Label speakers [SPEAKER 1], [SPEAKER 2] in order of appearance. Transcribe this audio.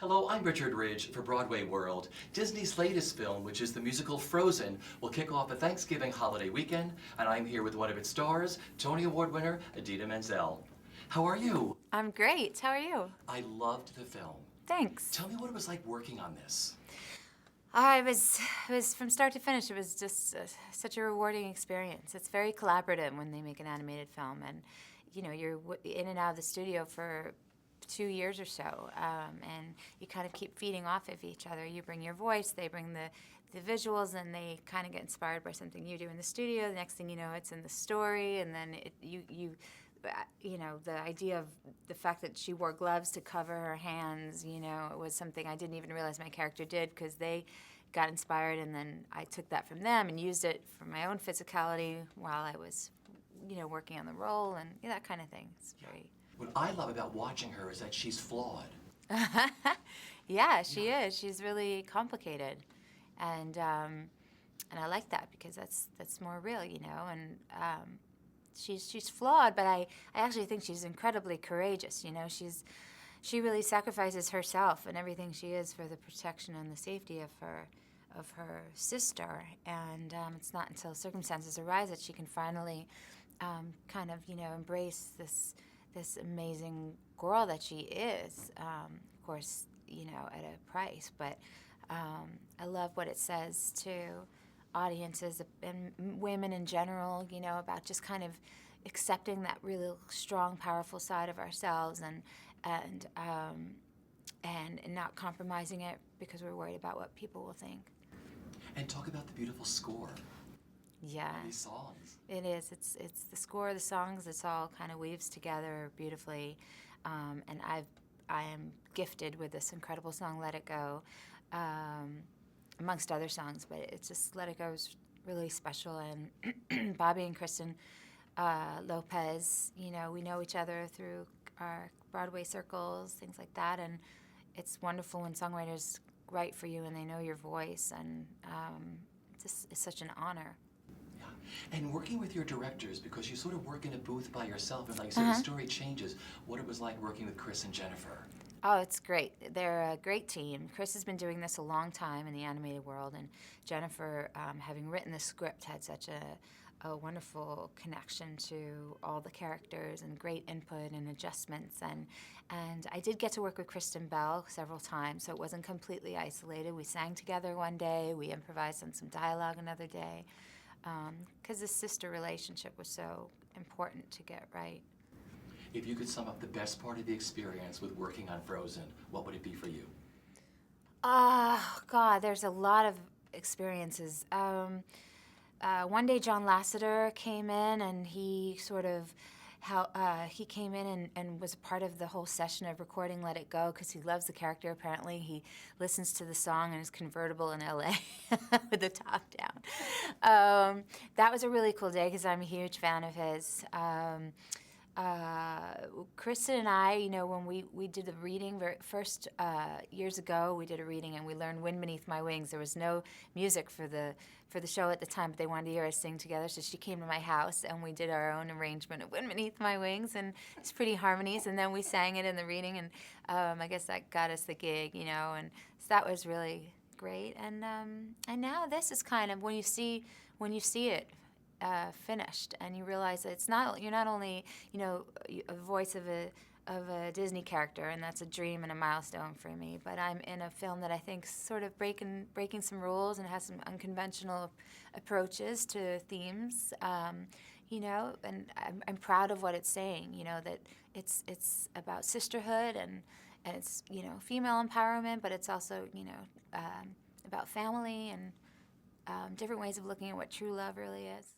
[SPEAKER 1] Hello, I'm Richard Ridge for BroadwayWorld. Disney's latest film, which is the musical Frozen, will kick off a Thanksgiving holiday weekend, and I'm here with one of its stars, Tony Award winner Idina Mezel. How are you?
[SPEAKER 2] I'm great. How are you?
[SPEAKER 1] I loved the film.
[SPEAKER 2] Thanks.
[SPEAKER 1] Tell me what it was like working on this.
[SPEAKER 2] It was from start to finish. It was just such a rewarding experience. It's very collaborative when they make an animated film, and you know you're in and out of the studio for 2 years or so, and you kind of keep feeding off of each other. You bring your voice, they bring the visuals, and they kind of get inspired by something you do in the studio. The next thing you know, it's in the story, and then you know, the idea of the fact that she wore gloves to cover her hands, you know, it was something I didn't even realize my character did because they got inspired, and then I took that from them and used it for my own physicality while I was, you know, working on the role and that kind of thing. It's very...
[SPEAKER 1] What I love about watching her is that she's flawed.
[SPEAKER 2] Yeah, she is. She's really complicated, and I like that because that's more real, you know. And she's flawed, but I actually think she's incredibly courageous. You know, she really sacrifices herself and everything she is for the protection and the safety of her sister. And it's not until circumstances arise that she can finally kind of, you know, embrace this amazing girl that she is. Of course, you know, at a price, but I love what it says to audiences and women in general, you know, about just kind of accepting that really strong, powerful side of ourselves and not compromising it because we're worried about what people will think.
[SPEAKER 1] And talk about the beautiful score.
[SPEAKER 2] Yeah.
[SPEAKER 1] These songs.
[SPEAKER 2] It is. It's the score, the songs. It's all kind of weaves together beautifully, and I am gifted with this incredible song, "Let It Go," amongst other songs. But it's just "Let It Go" is really special. And Bobby and Kristen Lopez, you know, we know each other through our Broadway circles, things like that, and it's wonderful when songwriters write for you and they know your voice, and it's such an honor.
[SPEAKER 1] Yeah. And working with your directors, because you sort of work in a booth by yourself, and like you said, the story changes. What it was like working with Chris and Jennifer.
[SPEAKER 2] Oh, it's great. They're a great team. Chris has been doing this a long time in the animated world, and Jennifer, having written the script, had such a wonderful connection to all the characters and great input and adjustments. And I did get to work with Kristen Bell several times, so it wasn't completely isolated. We sang together one day. We improvised on some dialogue another day. Because this sister relationship was so important to get right.
[SPEAKER 1] If you could sum up the best part of the experience with working on Frozen, what would it be for you?
[SPEAKER 2] Oh, God, there's a lot of experiences. One day John Lasseter came in, and he sort of he came in and was a part of the whole session of recording Let It Go because he loves the character, apparently. He listens to the song in his convertible in L.A. with the top down. That was a really cool day because I'm a huge fan of his. Kristen and I, you know, when we did the reading first years ago, we did a reading and we learned "Wind Beneath My Wings." There was no music for the show at the time, but they wanted to hear us sing together, so she came to my house and we did our own arrangement of "Wind Beneath My Wings," and it's pretty harmonies, and then we sang it in the reading, and I guess that got us the gig, you know, and so that was really great. And now this is kind of when you see it finished, and you realize that you're not only, you know, a voice of a Disney character, and that's a dream and a milestone for me, but I'm in a film that I think sort of breaking some rules and has some unconventional approaches to themes, you know, and I'm proud of what it's saying, you know, that it's about sisterhood and it's, you know, female empowerment, but it's also, you know, about family and different ways of looking at what true love really is.